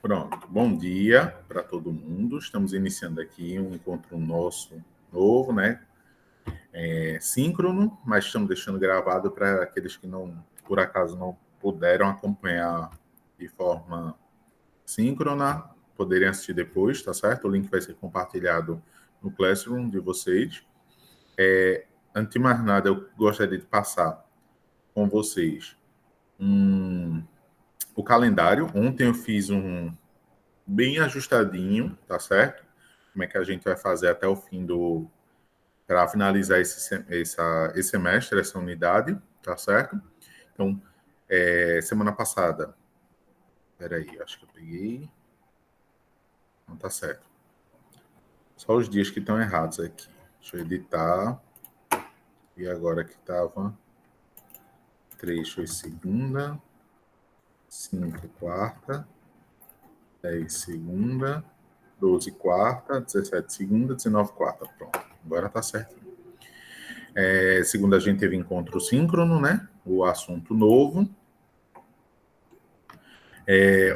Pronto. Bom dia para todo mundo. Estamos iniciando aqui um encontro nosso novo, né? Síncrono, mas estamos deixando gravado para aqueles que não, por acaso, não puderam acompanhar de forma síncrona, poderem assistir depois, tá certo? O link vai ser compartilhado no Classroom de vocês. Antes de mais nada, eu gostaria de passar com vocês o calendário. Ontem eu fiz um bem ajustadinho, tá certo? Como é que a gente vai fazer até o fim para finalizar esse semestre, essa unidade, tá certo? Então, semana passada, peraí, acho que eu peguei, não tá certo. Só os dias que estão errados aqui. Deixa eu editar. E agora que estava 3 foi segunda, 5 quarta, 10 segunda, 12 quarta, 17 segunda, 19 quarta. Pronto, agora tá certinho. Segunda a gente teve encontro síncrono, né? O assunto novo.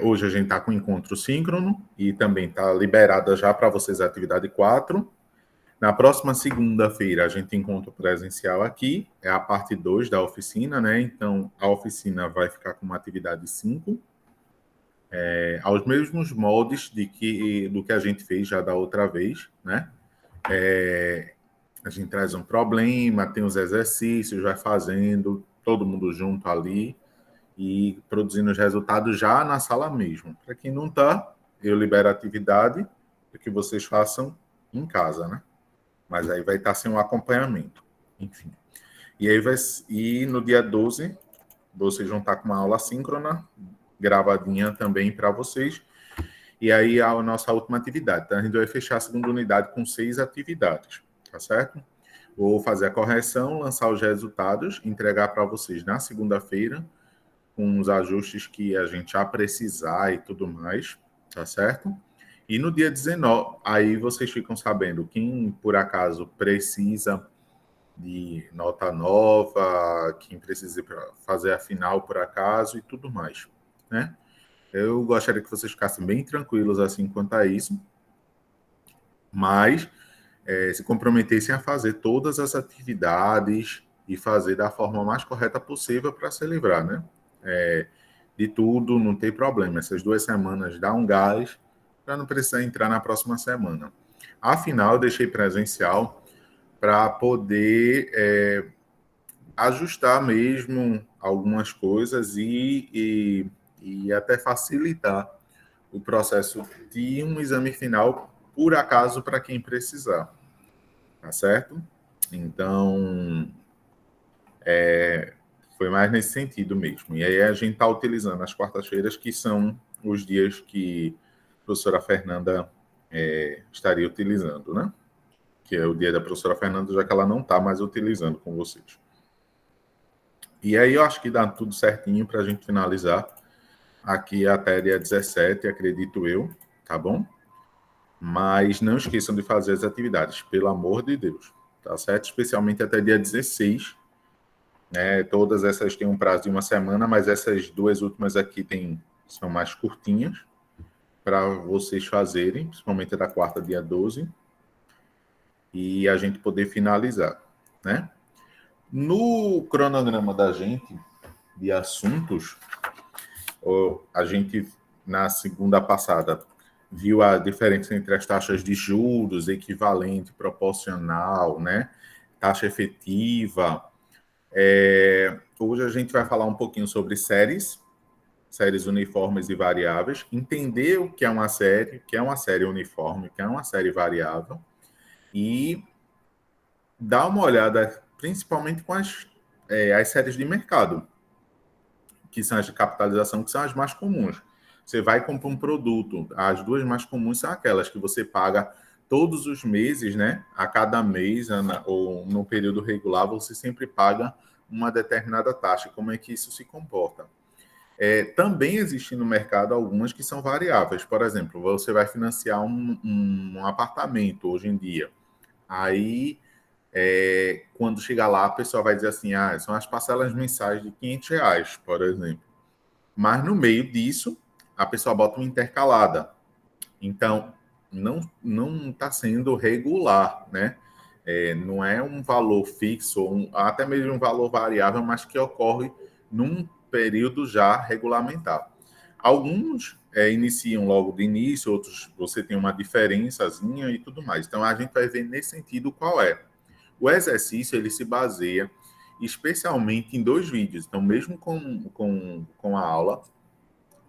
Hoje a gente está com encontro síncrono e também está liberada já para vocês a atividade 4. Na próxima segunda-feira a gente tem encontro presencial aqui, é a parte 2 da oficina, né? Então a oficina vai ficar com uma atividade 5, aos mesmos moldes do que a gente fez já da outra vez, né? A gente traz um problema, tem os exercícios, vai fazendo, todo mundo junto ali e produzindo os resultados já na sala mesmo. Para quem não está, eu libero a atividade para que vocês façam em casa, né? Mas aí vai estar sem um acompanhamento. Enfim. E no dia 12, vocês vão estar com uma aula síncrona, gravadinha também para vocês. E aí a nossa última atividade. Então, a gente vai fechar a segunda unidade com 6 atividades, tá certo? Vou fazer a correção, lançar os resultados, entregar para vocês na segunda-feira, com os ajustes que a gente já precisar e tudo mais, tá certo? E no dia 19, aí vocês ficam sabendo quem, por acaso, precisa de nota nova, quem precisa fazer a final, por acaso, e tudo mais, né? Eu gostaria que vocês ficassem bem tranquilos assim quanto a isso, mas se comprometessem a fazer todas as atividades e fazer da forma mais correta possível para se livrar, né? De tudo, não tem problema. Essas 2 semanas dá um gás para não precisar entrar na próxima semana. Afinal, eu deixei presencial para poder ajustar mesmo algumas coisas e até facilitar o processo de um exame final, por acaso, para quem precisar. Tá certo? Então, foi mais nesse sentido mesmo. E aí a gente está utilizando as quartas-feiras, que são os dias que a professora Fernanda estaria utilizando, né? Que é o dia da professora Fernanda, já que ela não está mais utilizando com vocês. E aí eu acho que dá tudo certinho para a gente finalizar aqui até dia 17, acredito eu, tá bom? Mas não esqueçam de fazer as atividades, pelo amor de Deus, tá certo? Especialmente até dia 16, né? Todas essas têm um prazo de 1 semana, mas essas 2 últimas aqui são mais curtinhas para vocês fazerem, principalmente a da quarta, dia 12, e a gente poder finalizar, né? No cronograma da gente, de assuntos, a gente, na segunda passada, viu a diferença entre as taxas de juros, equivalente, proporcional, né? Taxa efetiva. Hoje a gente vai falar um pouquinho sobre séries uniformes e variáveis, entender o que é uma série uniforme, o que é uma série variável, e dar uma olhada principalmente com as séries de mercado, que são as de capitalização, que são as mais comuns. Você vai comprar um produto, as duas mais comuns são aquelas que você paga todos os meses, né? A cada mês, ou no período regular, você sempre paga uma determinada taxa. Como é que isso se comporta? Também existem no mercado algumas que são variáveis. Por exemplo, você vai financiar um apartamento hoje em dia. Aí, quando chegar lá, a pessoa vai dizer assim, são as parcelas mensais de R$ 500, por exemplo. Mas no meio disso, a pessoa bota uma intercalada. Então, não está sendo regular, né? Não é um valor fixo, até mesmo um valor variável, mas que ocorre num período já regulamentar. Alguns iniciam logo de início, outros você tem uma diferençazinha e tudo mais. Então, a gente vai ver nesse sentido qual é. O exercício, ele se baseia especialmente em 2 vídeos. Então, mesmo com a aula,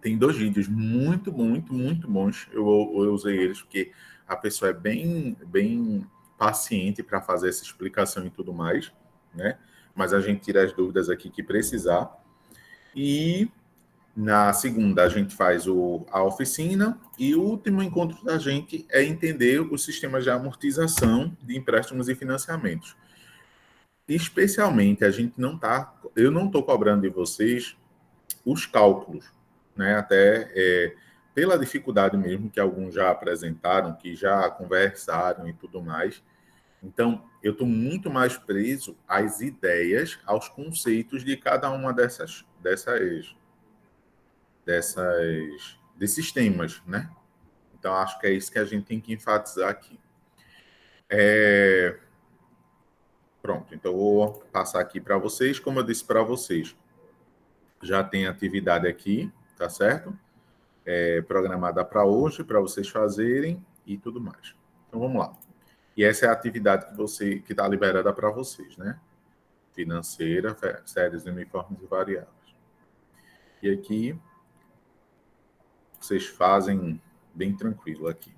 tem 2 vídeos muito, muito, muito bons. Eu usei eles porque a pessoa é bem paciente para fazer essa explicação e tudo mais, né? Mas a gente tira as dúvidas aqui que precisar. E na segunda, a gente faz a oficina. E o último encontro da gente é entender os sistemas de amortização de empréstimos e financiamentos. Especialmente, eu não estou cobrando de vocês os cálculos, né? Até pela dificuldade mesmo que alguns já apresentaram, que já conversaram e tudo mais. Então, eu estou muito mais preso às ideias, aos conceitos de cada uma desses temas, né? Então, acho que é isso que a gente tem que enfatizar aqui. Pronto, então eu vou passar aqui para vocês. Como eu disse para vocês, já tem atividade aqui, tá certo? Programada para hoje, para vocês fazerem e tudo mais. Então, vamos lá. E essa é a atividade que está liberada para vocês, né? Financeira, séries, uniformes e variáveis. E aqui, vocês fazem bem tranquilo aqui.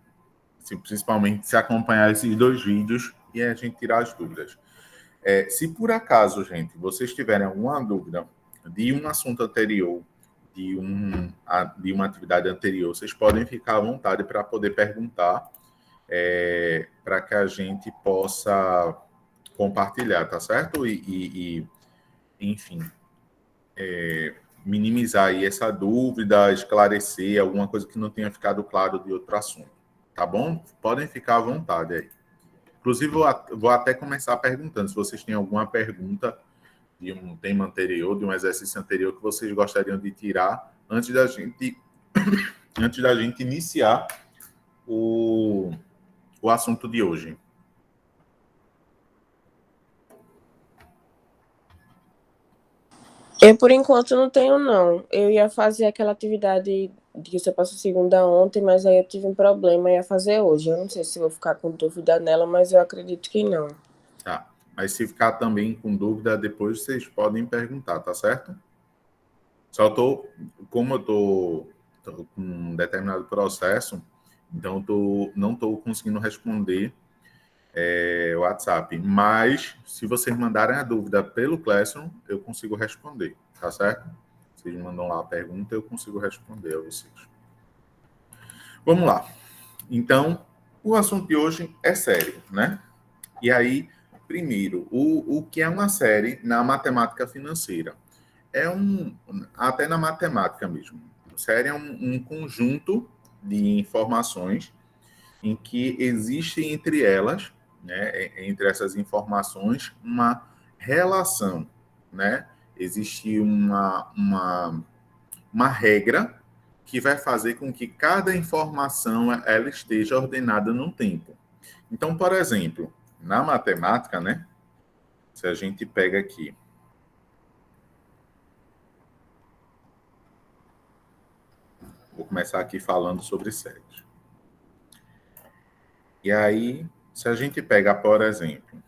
Principalmente se acompanhar esses 2 vídeos e a gente tirar as dúvidas. Se por acaso, gente, vocês tiverem alguma dúvida de um assunto anterior, de uma atividade anterior, vocês podem ficar à vontade para poder perguntar, para que a gente possa compartilhar, tá certo? Enfim, minimizar aí essa dúvida, esclarecer alguma coisa que não tenha ficado claro de outro assunto, tá bom? Podem ficar à vontade aí. Inclusive, vou até começar perguntando se vocês têm alguma pergunta de um tema anterior, de um exercício anterior que vocês gostariam de tirar antes da gente iniciar o assunto de hoje. Eu, por enquanto, não tenho, não. Eu ia fazer aquela atividade que você passou segunda ontem, mas aí eu tive um problema, ia fazer hoje. Eu não sei se vou ficar com dúvida nela, mas eu acredito que não. Tá. Mas se ficar também com dúvida, depois vocês podem perguntar, tá certo? Como eu tô com um determinado processo, então não estou conseguindo responder o WhatsApp. Mas, se vocês mandarem a dúvida pelo Classroom, eu consigo responder, tá certo? Vocês mandam lá a pergunta, eu consigo responder a vocês. Vamos lá. Então, o assunto de hoje é série, né? E aí, primeiro, o que é uma série na matemática financeira? Até na matemática mesmo. Série é um conjunto de informações em que existe entre elas, né, entre essas informações, uma relação, né? Existe uma regra que vai fazer com que cada informação ela esteja ordenada num tempo. Então, por exemplo, na matemática, né? Se a gente pega aqui vou começar aqui falando sobre séries. E aí, se a gente pega, por exemplo,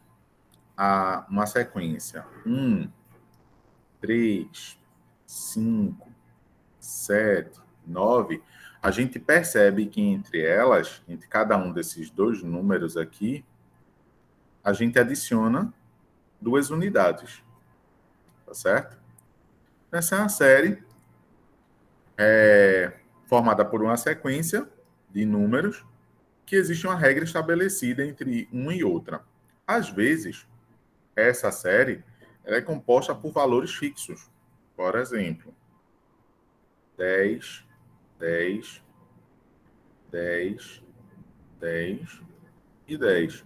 uma sequência 1, 3, 5, 7, 9, a gente percebe que entre elas, entre cada um desses 2 números aqui, a gente adiciona 2 unidades. Tá certo? Essa é uma série formada por uma sequência de números que existe uma regra estabelecida entre uma e outra. Às vezes, essa série ela é composta por valores fixos. Por exemplo, 10, 10, 10, 10 e 10.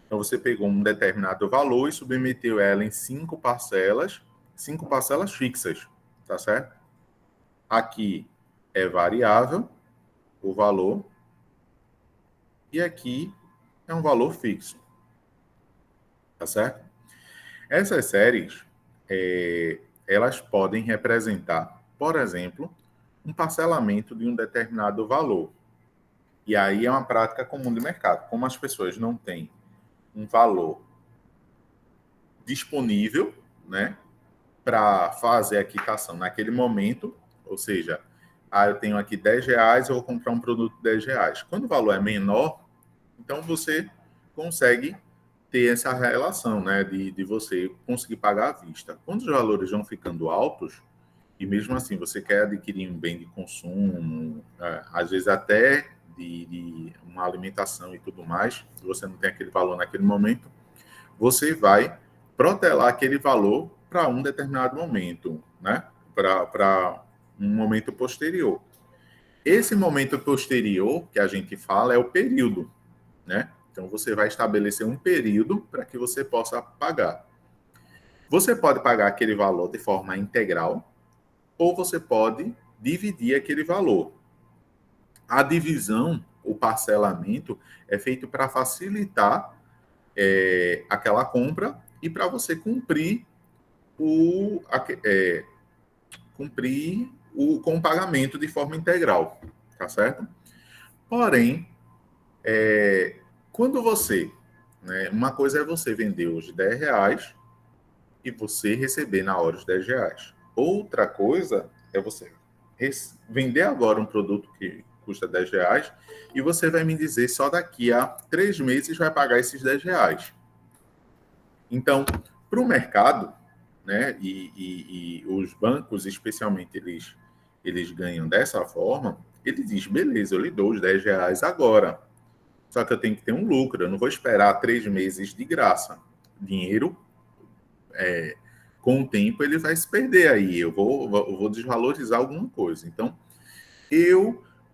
Então, você pegou um determinado valor e submeteu ela em 5 parcelas fixas, tá certo? Aqui, é variável, o valor, e aqui é um valor fixo, tá certo? Essas séries, elas podem representar, por exemplo, um parcelamento de um determinado valor. E aí é uma prática comum de mercado. Como as pessoas não têm um valor disponível, né, para fazer a quitação naquele momento, ou seja, eu tenho aqui R$ 10, eu vou comprar um produto de R$ 10. Quando o valor é menor, então você consegue ter essa relação, né, de você conseguir pagar à vista. Quando os valores vão ficando altos, e mesmo assim você quer adquirir um bem de consumo, às vezes até de uma alimentação e tudo mais, você não tem aquele valor naquele momento, você vai protelar aquele valor para um determinado momento, né? Para um momento posterior. Esse momento posterior que a gente fala é o período, né? Então você vai estabelecer um período para que você possa pagar. Você pode pagar aquele valor de forma integral ou você pode dividir aquele valor. A divisão, o parcelamento, é feito para facilitar aquela compra e para você com o pagamento de forma integral, tá certo? Porém, quando você, né, uma coisa é você vender hoje R$ 10 e você receber na hora os R$ 10. Outra coisa é você vender agora um produto que custa R$ 10 e você vai me dizer só daqui a 3 meses vai pagar esses R$ 10. Então, para o mercado, né, e os bancos, especialmente, eles ganham dessa forma, ele diz, beleza, eu lhe dou os R$ 10 agora. Só que eu tenho que ter um lucro, eu não vou esperar 3 meses de graça. Dinheiro, com o tempo, ele vai se perder aí, eu vou desvalorizar alguma coisa. Então,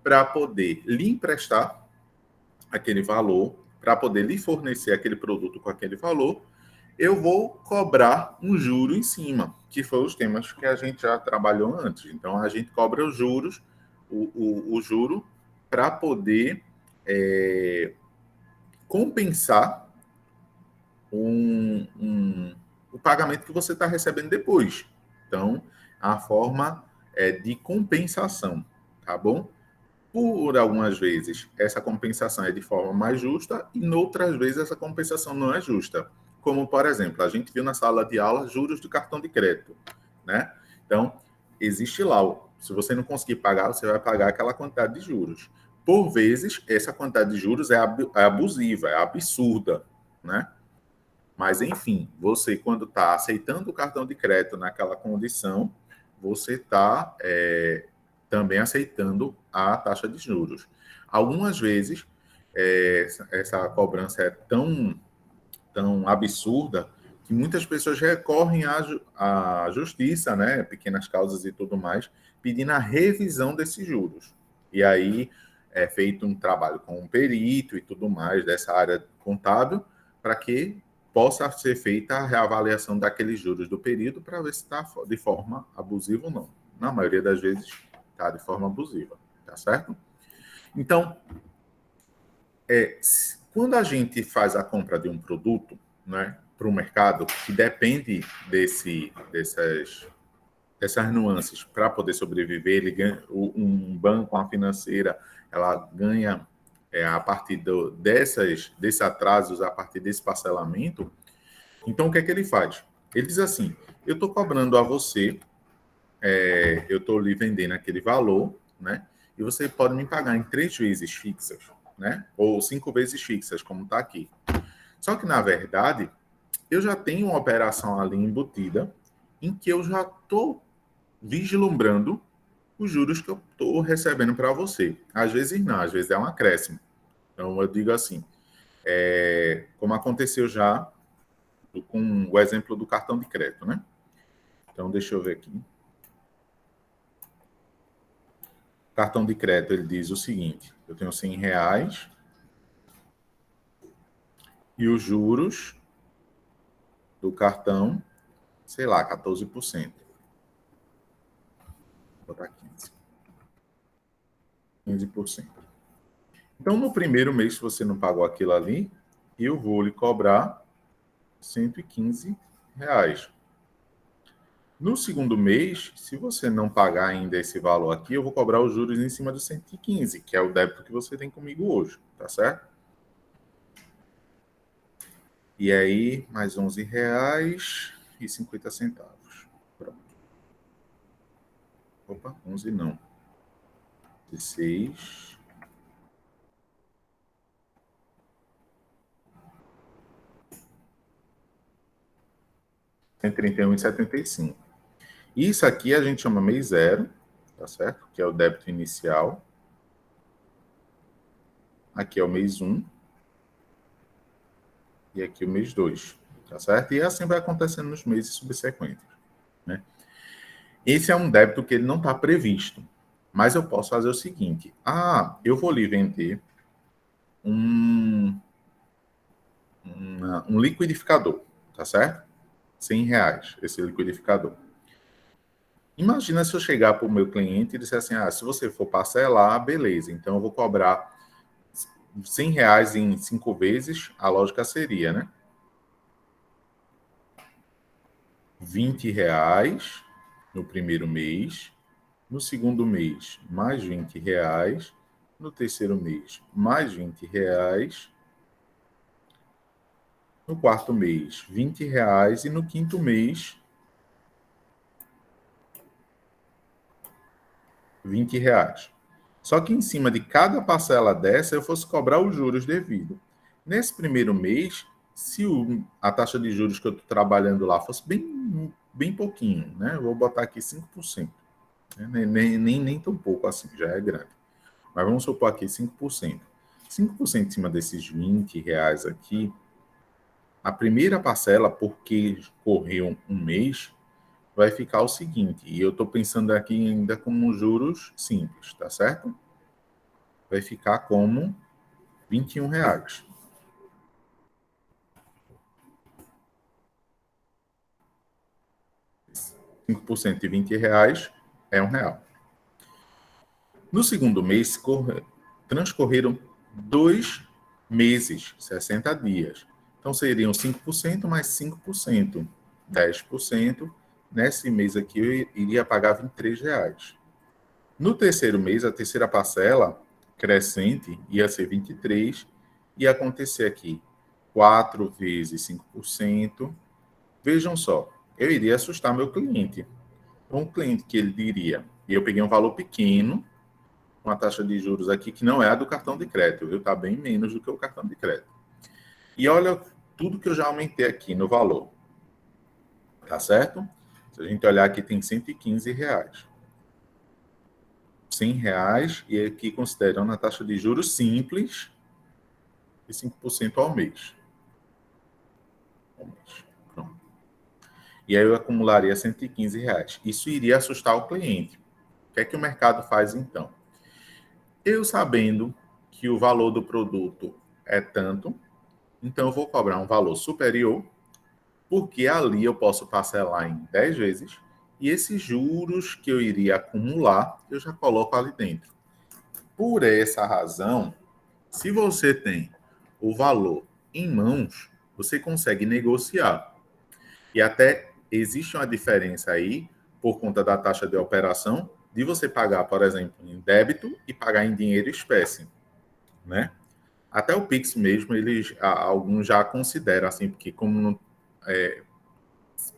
para poder lhe emprestar aquele valor, para poder lhe fornecer aquele produto com aquele valor, eu vou cobrar um juro em cima, que foi os temas que a gente já trabalhou antes. Então, a gente cobra os juros, o juro, para poder compensar o pagamento que você está recebendo depois. Então, a forma de compensação, tá bom? Por algumas vezes, essa compensação é de forma mais justa e, noutras vezes, essa compensação não é justa. Como, por exemplo, a gente viu na sala de aula juros do cartão de crédito, né? Então, existe lá, se você não conseguir pagar, você vai pagar aquela quantidade de juros. Por vezes, essa quantidade de juros é abusiva, é absurda, né? Mas, enfim, você, quando está aceitando o cartão de crédito naquela condição, você está também aceitando a taxa de juros. Algumas vezes, essa cobrança é tão absurda que muitas pessoas recorrem à justiça, né, pequenas causas e tudo mais, pedindo a revisão desses juros. E aí é feito um trabalho com um perito e tudo mais dessa área contábil para que possa ser feita a reavaliação daqueles juros do período para ver se está de forma abusiva ou não. Na maioria das vezes está de forma abusiva, tá certo? Então, quando a gente faz a compra de um produto, né, para o mercado, que depende dessas nuances para poder sobreviver, ele ganha, um banco, uma financeira, ela ganha a partir desses atrasos, a partir desse parcelamento. Então, o que é que ele faz? Ele diz assim, eu estou cobrando a você, eu estou lhe vendendo aquele valor, né? E você pode me pagar em 3 vezes fixas, né? Ou 5 vezes fixas, como está aqui. Só que, na verdade, eu já tenho uma operação ali embutida em que eu já estou vislumbrando os juros que eu estou recebendo para você. Às vezes não, às vezes é um acréscimo. Então, eu digo assim, como aconteceu já com o exemplo do cartão de crédito, né? Então, deixa eu ver aqui. Cartão de crédito, ele diz o seguinte, eu tenho R$ 100 e os juros do cartão, sei lá, 14%. Vou botar 15%. 15%. Então, no primeiro mês, se você não pagou aquilo ali, eu vou lhe cobrar R$ 115. No segundo mês, se você não pagar ainda esse valor aqui, eu vou cobrar os juros em cima do 115, que é o débito que você tem comigo hoje, tá certo? E aí, mais R$ 11,50. Pronto. Opa, 11 não. 16. R$ 131,75. Isso aqui a gente chama mês zero, tá certo? Que é o débito inicial. Aqui é o mês 1. E aqui o mês 2, tá certo? E assim vai acontecendo nos meses subsequentes, né? Esse é um débito que ele não está previsto, mas eu posso fazer o seguinte: eu vou lhe vender um liquidificador, tá certo? R$ 100, esse liquidificador. Imagina se eu chegar para o meu cliente e disser assim: se você for parcelar, beleza, então eu vou cobrar R$ 100 em 5 vezes, a lógica seria, né? R$ 20 no primeiro mês, no segundo mês, mais R$ 20, no terceiro mês, mais R$ 20, no quarto mês, R$ 20 e no quinto mês, R$ 20. Só que em cima de cada parcela dessa, eu fosse cobrar os juros devidos. Nesse primeiro mês, se a taxa de juros que eu estou trabalhando lá fosse bem pouquinho, né? Eu vou botar aqui 5%. Né? Nem tão pouco assim, já é grande. Mas vamos supor aqui 5%. 5% em cima desses R$ 20 aqui, a primeira parcela, porque correu um mês, vai ficar o seguinte, e eu estou pensando aqui ainda como juros simples, tá certo? Vai ficar como R$ 21. 5% de R$ 20 é R$ 1. No segundo mês, transcorreram 2 meses, 60 dias. Então, seriam 5% mais 5%, 10%. Nesse mês aqui, eu iria pagar R$ 23. No terceiro mês, a terceira parcela crescente ia ser 23, ia acontecer aqui 4 vezes 5%. Vejam só, eu iria assustar meu cliente. Um cliente que ele diria, e eu peguei um valor pequeno, uma taxa de juros aqui que não é a do cartão de crédito, viu? Está bem menos do que o cartão de crédito. E olha tudo que eu já aumentei aqui no valor. Tá certo? Se a gente olhar aqui, tem R$ 115. R$ 100 e aqui considerando a taxa de juros simples de 5% ao mês. Pronto. E aí eu acumularia R$ 115. Isso iria assustar o cliente. O que é que o mercado faz então? Eu sabendo que o valor do produto é tanto, então eu vou cobrar um valor superior, porque ali eu posso parcelar em 10 vezes e esses juros que eu iria acumular, eu já coloco ali dentro. Por essa razão, se você tem o valor em mãos, você consegue negociar. E até existe uma diferença aí, por conta da taxa de operação, de você pagar, por exemplo, em débito e pagar em dinheiro espécie, né? Até o Pix mesmo, alguns já consideram assim, porque como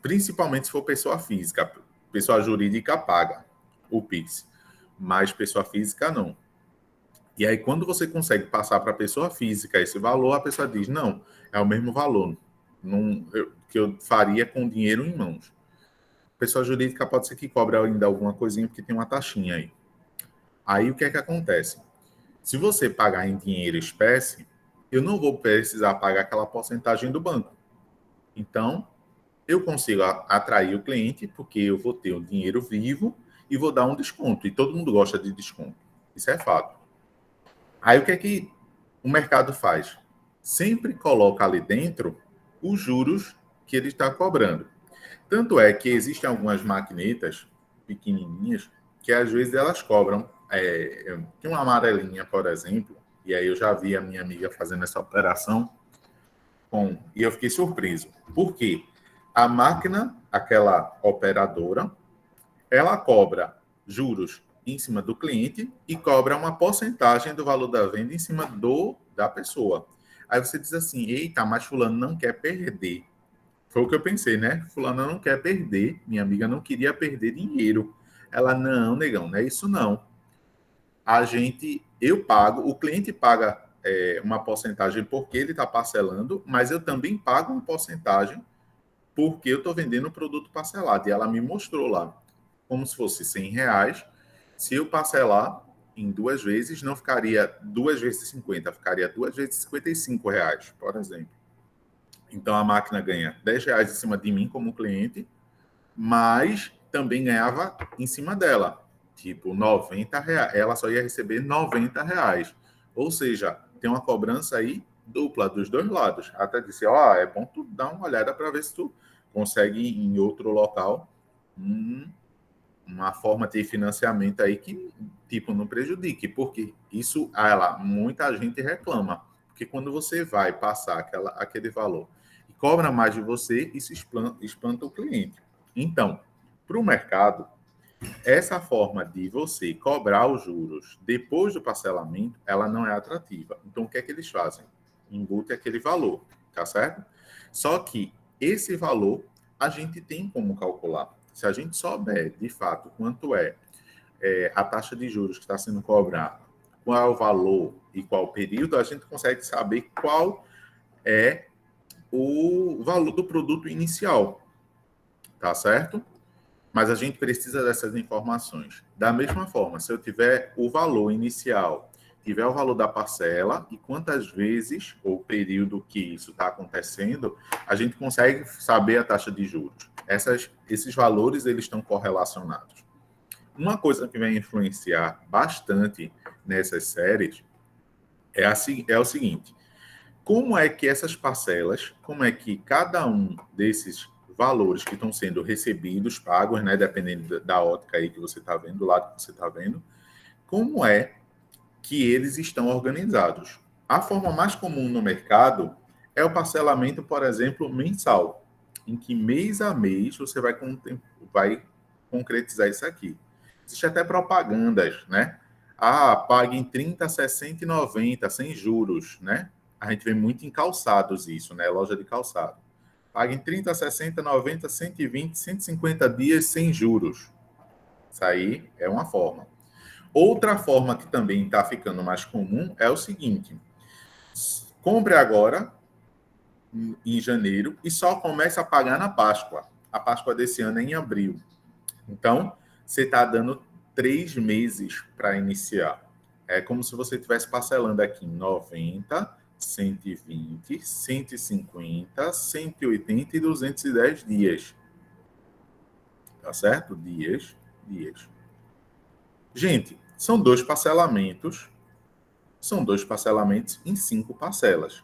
principalmente se for pessoa física, pessoa jurídica paga o Pix, mas pessoa física não. E aí, quando você consegue passar para a pessoa física esse valor, a pessoa diz, não, é o mesmo valor que eu faria com dinheiro em mãos. Pessoa jurídica pode ser que cobre ainda alguma coisinha, porque tem uma taxinha aí. Aí, o que é que acontece? Se você pagar em dinheiro espécie, eu não vou precisar pagar aquela porcentagem do banco. Então, eu consigo atrair o cliente, porque eu vou ter o dinheiro vivo e vou dar um desconto. E todo mundo gosta de desconto. Isso é fato. Aí o que é que o mercado faz? Sempre coloca ali dentro os juros que ele está cobrando. Tanto é que existem algumas maquinetas pequenininhas que às vezes elas cobram Tem uma amarelinha, por exemplo, e aí eu já vi a minha amiga fazendo essa operação e eu fiquei surpreso. Por quê? A máquina, aquela operadora, ela cobra juros em cima do cliente e cobra uma porcentagem do valor da venda em cima da pessoa. Aí você diz assim, eita, mas fulano não quer perder. Foi o que eu pensei, né? Fulano não quer perder, minha amiga não queria perder dinheiro. Ela, não, negão, não é isso não. Eu pago, o cliente paga uma porcentagem porque ele está parcelando, mas eu também pago uma porcentagem porque eu estou vendendo o produto parcelado. E ela me mostrou lá, como se fosse R$ 100. Se eu parcelar em 2 vezes, não ficaria 2 vezes 50, ficaria 2 vezes R$ 55, por exemplo. Então a máquina ganha R$ 10 em cima de mim como cliente, mas também ganhava em cima dela. Tipo, R$ 90. Ela só ia receber R$ 90. Ou seja, tem uma cobrança aí dupla dos dois lados. Até disse, é bom tu dar uma olhada para ver se tu consegue em outro local uma forma de financiamento aí que, tipo, não prejudique. Porque isso, muita gente reclama. Porque quando você vai passar aquele valor e cobra mais de você, isso espanta o cliente. Então, para o mercado, essa forma de você cobrar os juros depois do parcelamento, ela não é atrativa. Então, o que é que eles fazem? Embute aquele valor, tá certo? Só que esse valor a gente tem como calcular. Se a gente souber, de fato, quanto é a taxa de juros que está sendo cobrada, qual é o valor e qual o período, a gente consegue saber qual é o valor do produto inicial, tá certo? Mas a gente precisa dessas informações. Da mesma forma, se eu tiver o valor inicial, tiver o valor da parcela e quantas vezes ou período que isso está acontecendo, a gente consegue saber a taxa de juros. Esses valores eles estão correlacionados. Uma coisa que vai influenciar bastante nessas séries é o seguinte: como é que essas parcelas, como é que cada um desses valores que estão sendo recebidos, pagos, né, dependendo da ótica aí que você está vendo, do lado que você está vendo, como é que eles estão organizados? A forma mais comum no mercado é o parcelamento, por exemplo, mensal, em que mês a mês você vai concretizar isso aqui. Existem até propagandas, né? Pague em 30, 60 e 90, sem juros, né? A gente vê muito em calçados isso, né? Loja de calçado. Pague em 30, 60, 90, 120, 150 dias sem juros. Isso aí é uma forma. Outra forma que também está ficando mais comum é o seguinte: compre agora, em janeiro, e só comece a pagar na Páscoa. A Páscoa desse ano é em abril. Então, você está dando 3 meses para iniciar. É como se você estivesse parcelando aqui em 90, 120, 150, 180 e 210 dias. Tá certo? Dias. Gente, são dois parcelamentos em 5 parcelas.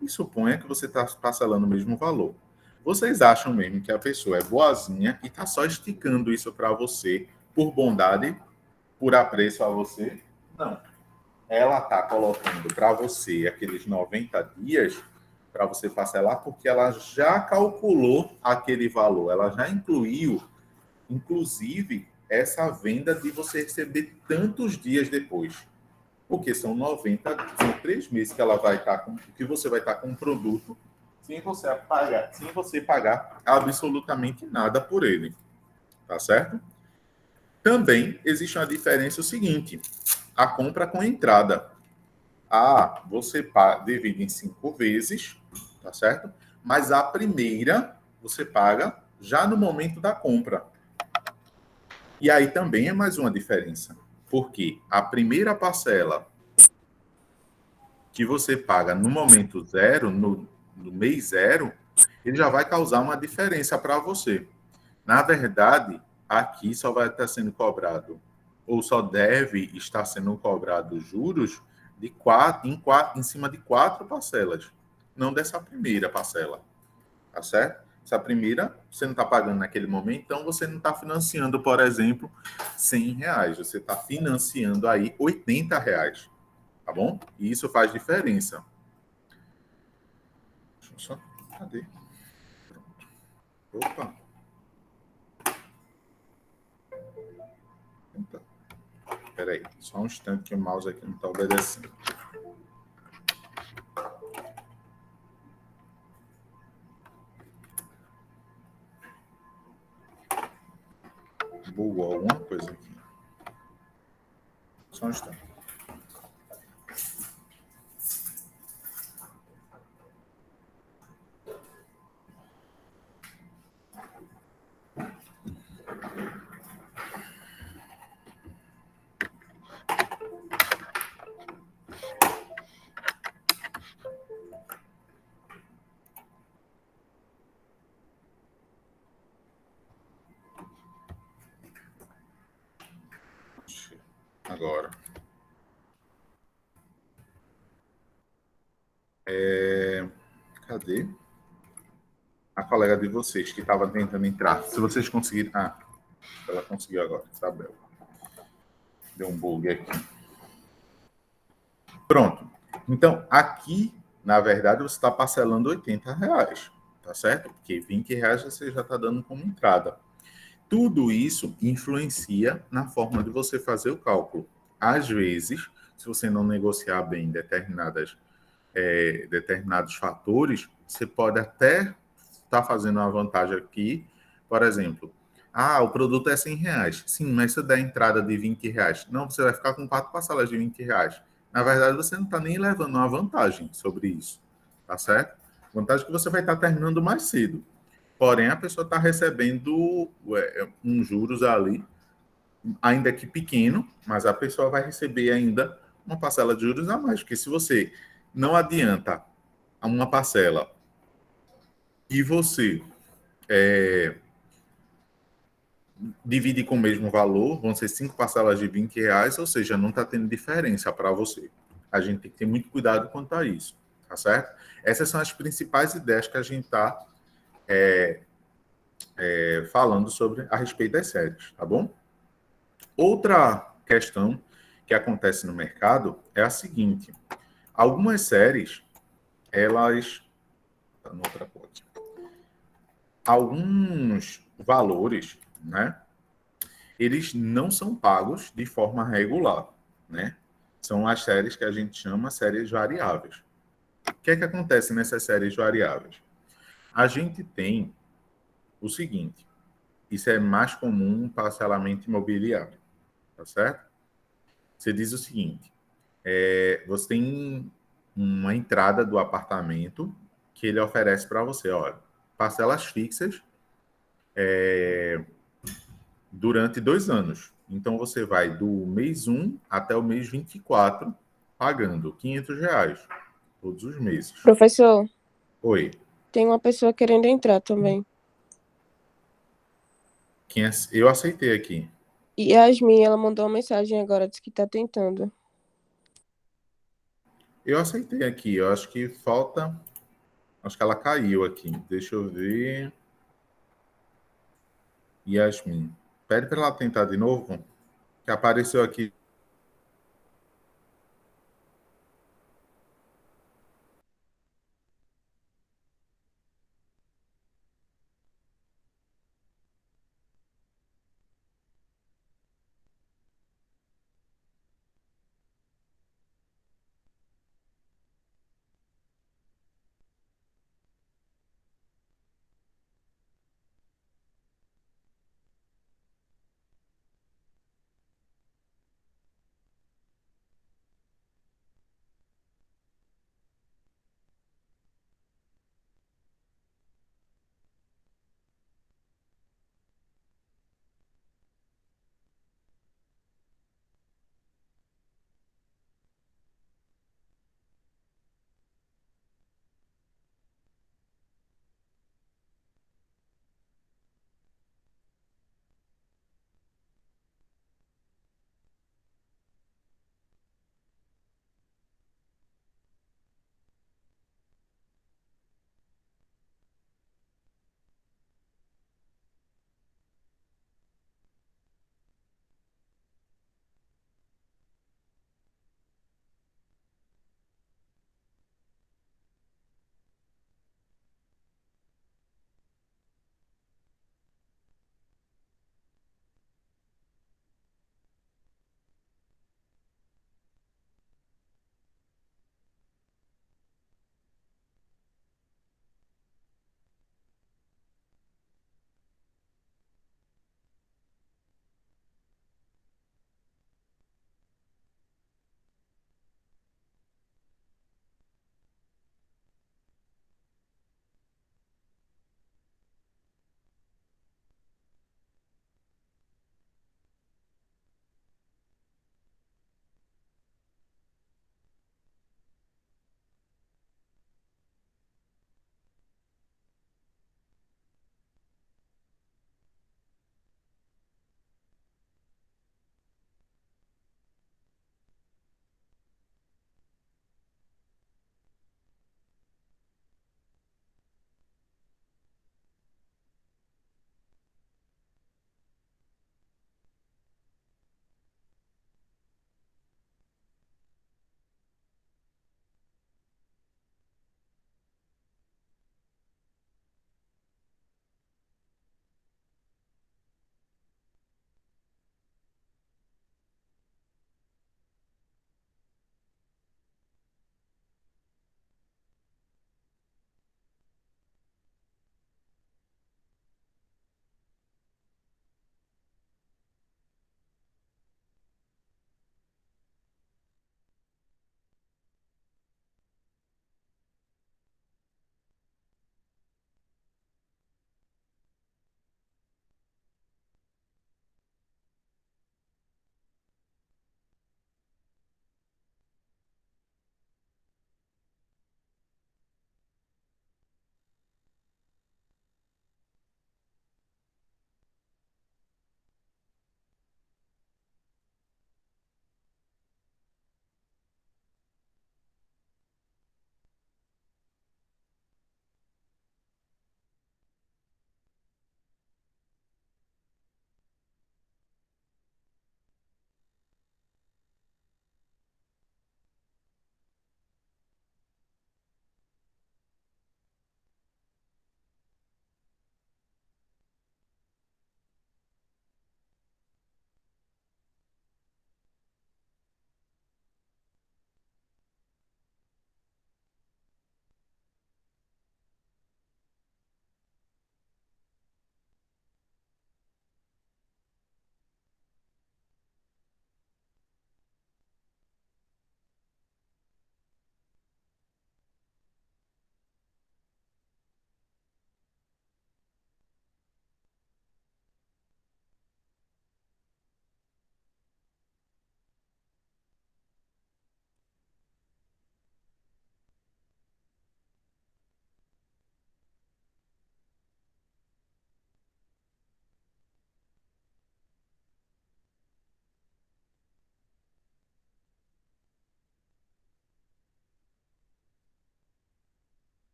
E suponha que você está parcelando o mesmo valor. Vocês acham mesmo que a pessoa é boazinha e está só esticando isso para você por bondade, por apreço a você? Não. Ela está colocando para você aqueles 90 dias para você parcelar porque ela já calculou aquele valor, ela já incluiu, inclusive, essa venda de você receber tantos dias depois. Porque são 3 meses que ela vai estar que você vai estar com um produto sem você pagar absolutamente nada por ele. Tá certo? Também existe uma diferença o seguinte: a compra com entrada. Você divide em 5 vezes, tá certo? Mas a primeira você paga já no momento da compra. E aí também é mais uma diferença. Porque a primeira parcela que você paga no momento zero, no mês zero, ele já vai causar uma diferença para você. Na verdade, aqui só vai estar sendo cobrado, ou só deve estar sendo cobrado juros em cima de 4 parcelas, não dessa primeira parcela, tá certo? Essa primeira você não está pagando naquele momento, então você não está financiando, por exemplo, R$ 100. Você está financiando aí R$ 80, tá bom? E isso faz diferença. Deixa eu só... Cadê? Opa! Espera aí, só um instante que o mouse aqui não está obedecendo. Bugou alguma coisa aqui. Só um instante. Agora. Cadê? A colega de vocês que estava tentando entrar. Se vocês conseguirem. Ah, ela conseguiu agora, Isabel. Deu um bug aqui. Pronto. Então, aqui, na verdade, você está parcelando R$ 80, tá certo? Porque R$ 20 você já está dando como entrada. Tudo isso influencia na forma de você fazer o cálculo. Às vezes, se você não negociar bem determinados fatores, você pode até estar fazendo uma vantagem aqui. Por exemplo, o produto é R$ 100. Sim, mas se eu der entrada de R$ 20, não, você vai ficar com 4 parcelas de R$ 20. Na verdade, você não está nem levando uma vantagem sobre isso, tá certo? Vantagem que você vai estar terminando mais cedo. Porém, a pessoa está recebendo uns juros ali, ainda que pequeno, mas a pessoa vai receber ainda uma parcela de juros a mais, porque se você não adianta uma parcela e você divide com o mesmo valor, vão ser 5 parcelas de R$ 20, ou seja, não está tendo diferença para você. A gente tem que ter muito cuidado quanto a isso, tá certo? Essas são as principais ideias que a gente está falando sobre a respeito das séries, tá bom? Outra questão que acontece no mercado é a seguinte: algumas séries, elas. Tá noutra coisa. Alguns valores, né? Eles não são pagos de forma regular, né? São as séries que a gente chama séries variáveis. O que é que acontece nessas séries variáveis? A gente tem o seguinte: isso é mais comum no parcelamento imobiliário, tá certo? Você diz o seguinte: você tem uma entrada do apartamento que ele oferece para você, olha, parcelas fixas durante 2 anos. Então, você vai do mês 1 até o mês 24 pagando R$ 500 todos os meses. Professor, Oi. tem uma pessoa querendo entrar também. Eu aceitei aqui. Yasmin, ela mandou uma mensagem agora, disse que tá tentando. Eu aceitei aqui. Eu acho que falta. Acho que ela caiu aqui. Deixa eu ver. Yasmin. Pede para ela tentar de novo. Que apareceu aqui.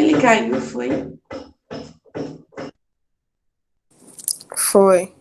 ele caiu, foi? Foi.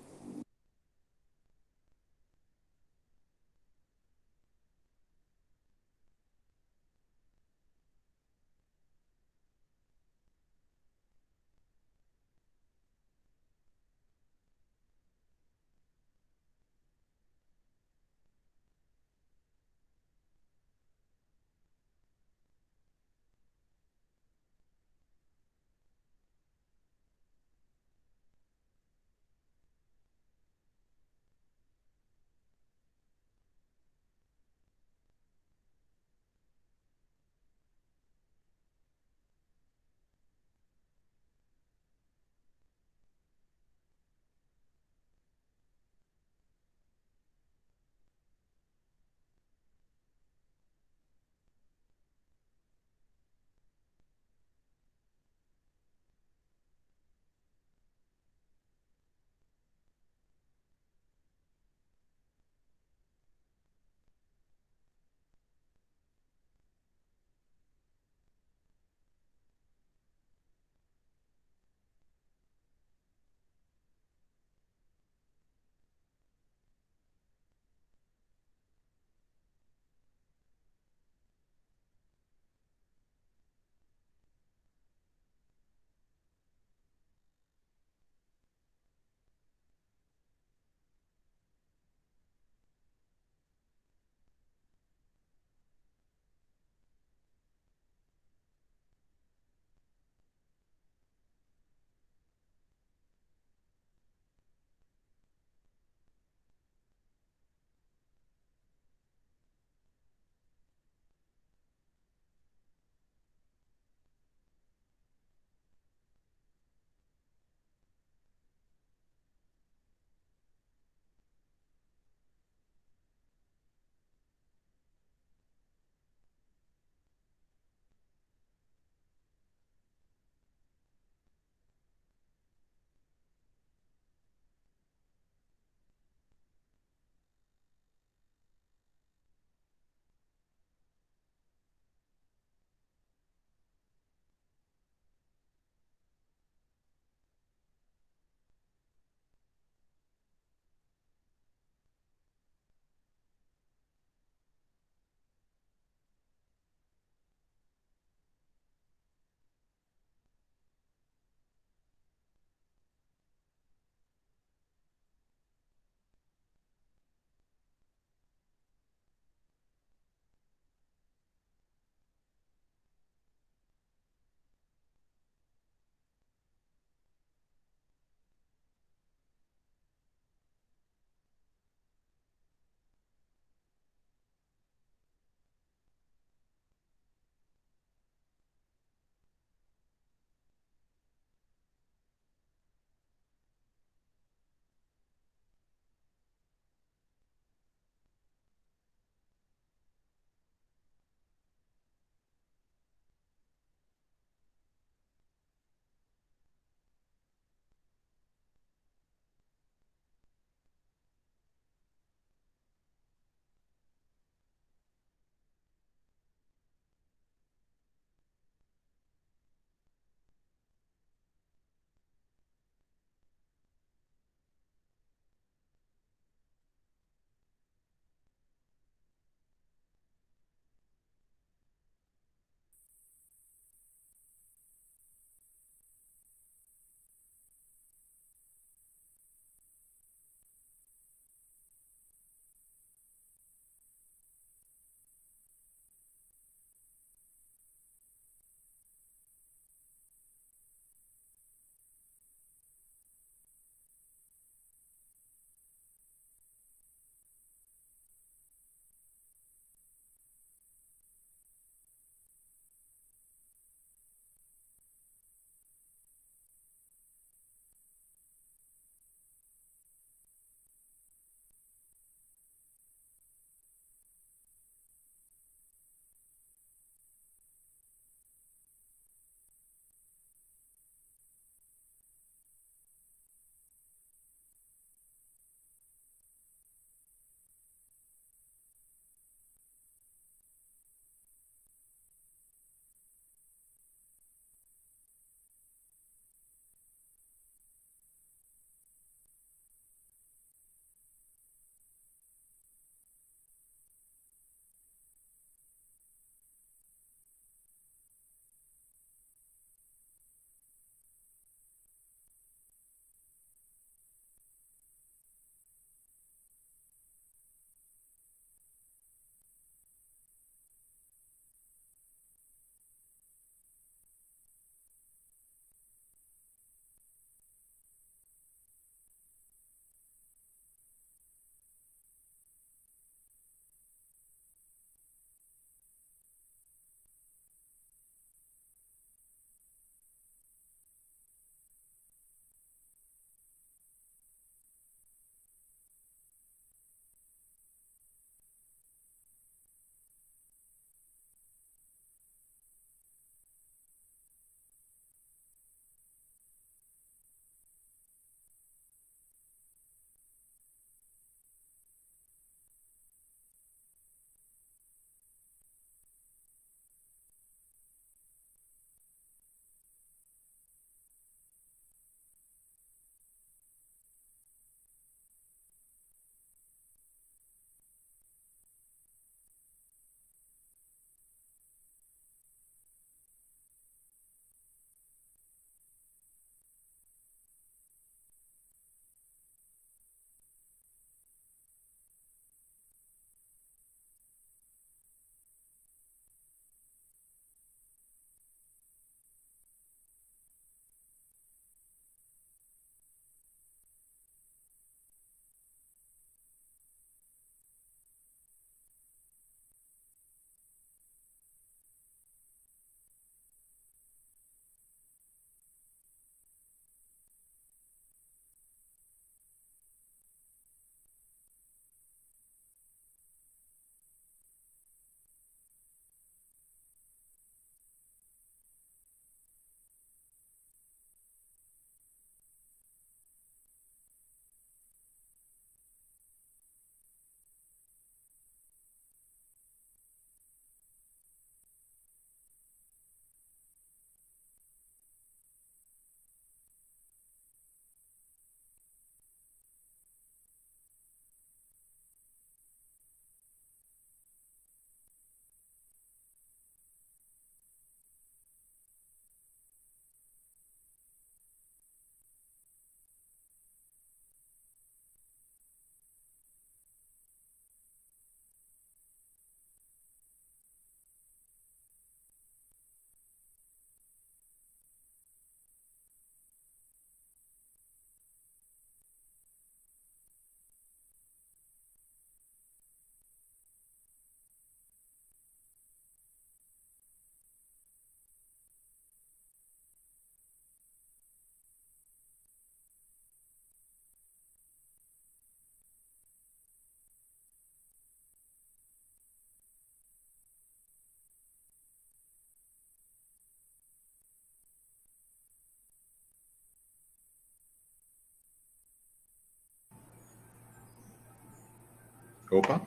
Opa.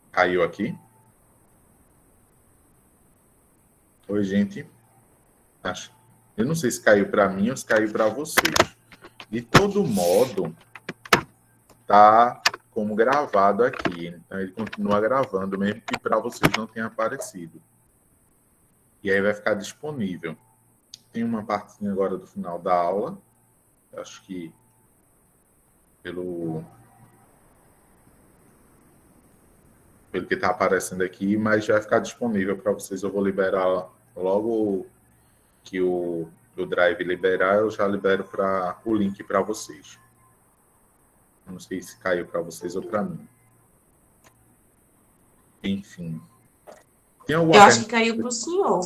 Caiu aqui. Oi, gente. Eu não sei se caiu para mim ou se caiu para vocês. De todo modo, tá como gravado aqui. Então, ele continua gravando, mesmo que para vocês não tenha aparecido. E aí vai ficar disponível. Tem uma partezinha agora do final da aula. Acho que pelo que está aparecendo aqui, mas já vai ficar disponível para vocês. Eu vou liberar logo que o Drive liberar, eu já libero o link para vocês. Não sei se caiu para vocês ou para mim. Enfim. Tem alguma eu acho que caiu para o senhor.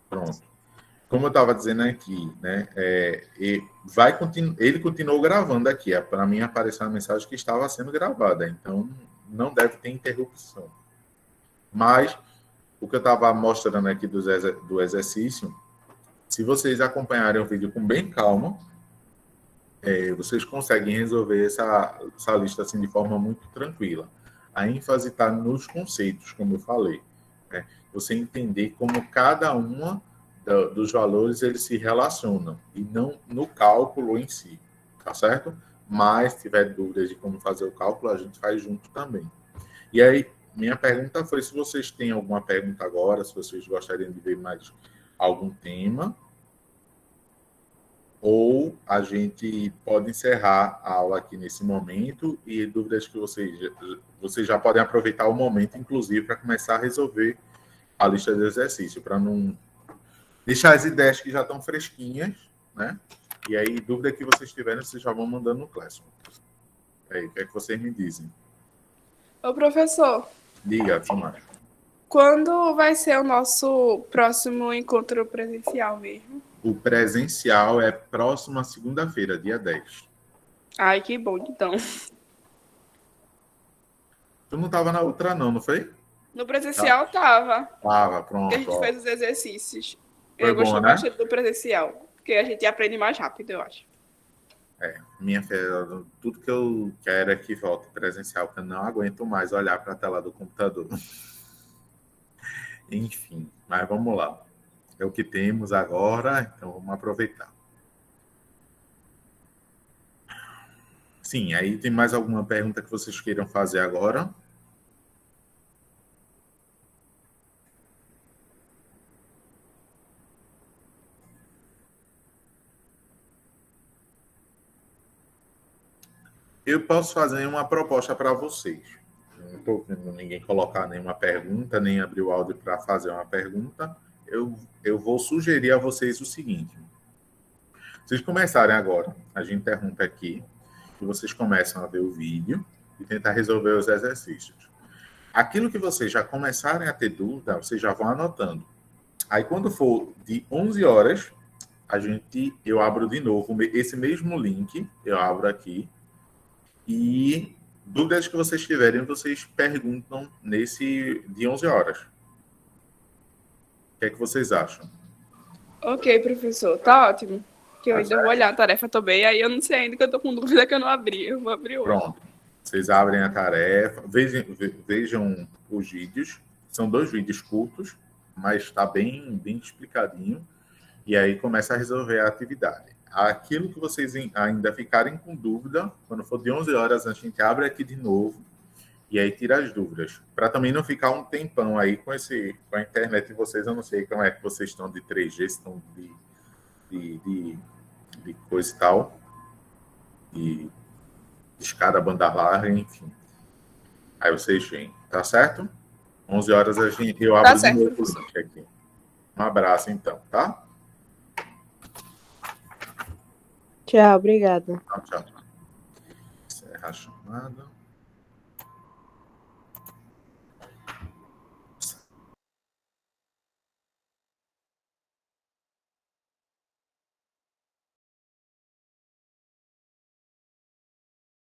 Pronto. Como eu estava dizendo aqui, né, ele continuou gravando aqui. Para mim apareceu a mensagem que estava sendo gravada, então não deve ter interrupção. Mas o que eu estava mostrando aqui do exercício, se vocês acompanharem o vídeo com bem calma, vocês conseguem resolver essa lista assim, de forma muito tranquila. A ênfase está nos conceitos, como eu falei. Né? Você entender como cada uma dos valores eles se relacionam e não no cálculo em si, tá certo? Mas se tiver dúvidas de como fazer o cálculo, a gente faz junto também. E aí, minha pergunta foi se vocês têm alguma pergunta agora, se vocês gostariam de ver mais algum tema, ou a gente pode encerrar a aula aqui nesse momento e dúvidas que vocês já podem aproveitar o momento, inclusive, para começar a resolver a lista de exercício, para não deixar as ideias que já estão fresquinhas, né? E aí, dúvida que vocês tiverem, vocês já vão mandando no Classroom. Aí, o que é que vocês me dizem? Ô, professor. Diga, Samara. Quando vai ser o nosso próximo encontro presencial mesmo? O presencial é próxima segunda-feira, dia 10. Ai, que bom, então. Tu não estava na outra, não foi? No presencial tava. Tava, pronto. Que a gente fez os exercícios. Foi eu gostei bom, né? bastante do presencial. Porque a gente aprende mais rápido, eu acho. Minha filha, tudo que eu quero é que volte presencial, porque eu não aguento mais olhar para a tela do computador. Enfim, mas vamos lá. É o que temos agora, então vamos aproveitar. Sim, aí tem mais alguma pergunta que vocês queiram fazer agora? Eu posso fazer uma proposta para vocês. Não estou vendo ninguém colocar nenhuma pergunta, nem abrir o áudio para fazer uma pergunta. Eu vou sugerir a vocês o seguinte. Vocês começarem agora, a gente interrompe aqui, e vocês começam a ver o vídeo e tentar resolver os exercícios. Aquilo que vocês já começarem a ter dúvida, vocês já vão anotando. Aí, quando for de 11 horas, eu abro de novo esse mesmo link, eu abro aqui, e dúvidas que vocês tiverem, vocês perguntam nesse de 11 horas. O que é que vocês acham? Ok, professor. Tá ótimo. Que eu Tá ainda certo. vou olhar a tarefa também. Aí eu não sei ainda que eu tô com dúvida que eu não abri. Eu vou abrir hoje. Pronto. Vocês abrem a tarefa, vejam os vídeos. São 2 vídeos curtos, mas está bem explicadinho. E aí começa a resolver a atividade. Aquilo que vocês ainda ficarem com dúvida, quando for de 11 horas, a gente abre aqui de novo e aí tira as dúvidas. Para também não ficar um tempão aí com a internet de vocês. Eu não sei como é que vocês estão de 3G, se estão de coisa e tal. De escada, banda larga, enfim. Aí vocês vêm, tá certo? 11 horas eu abro de novo o link aqui. Um abraço, então, tá? Tchau, obrigada. Tchau. Encerra a chamada.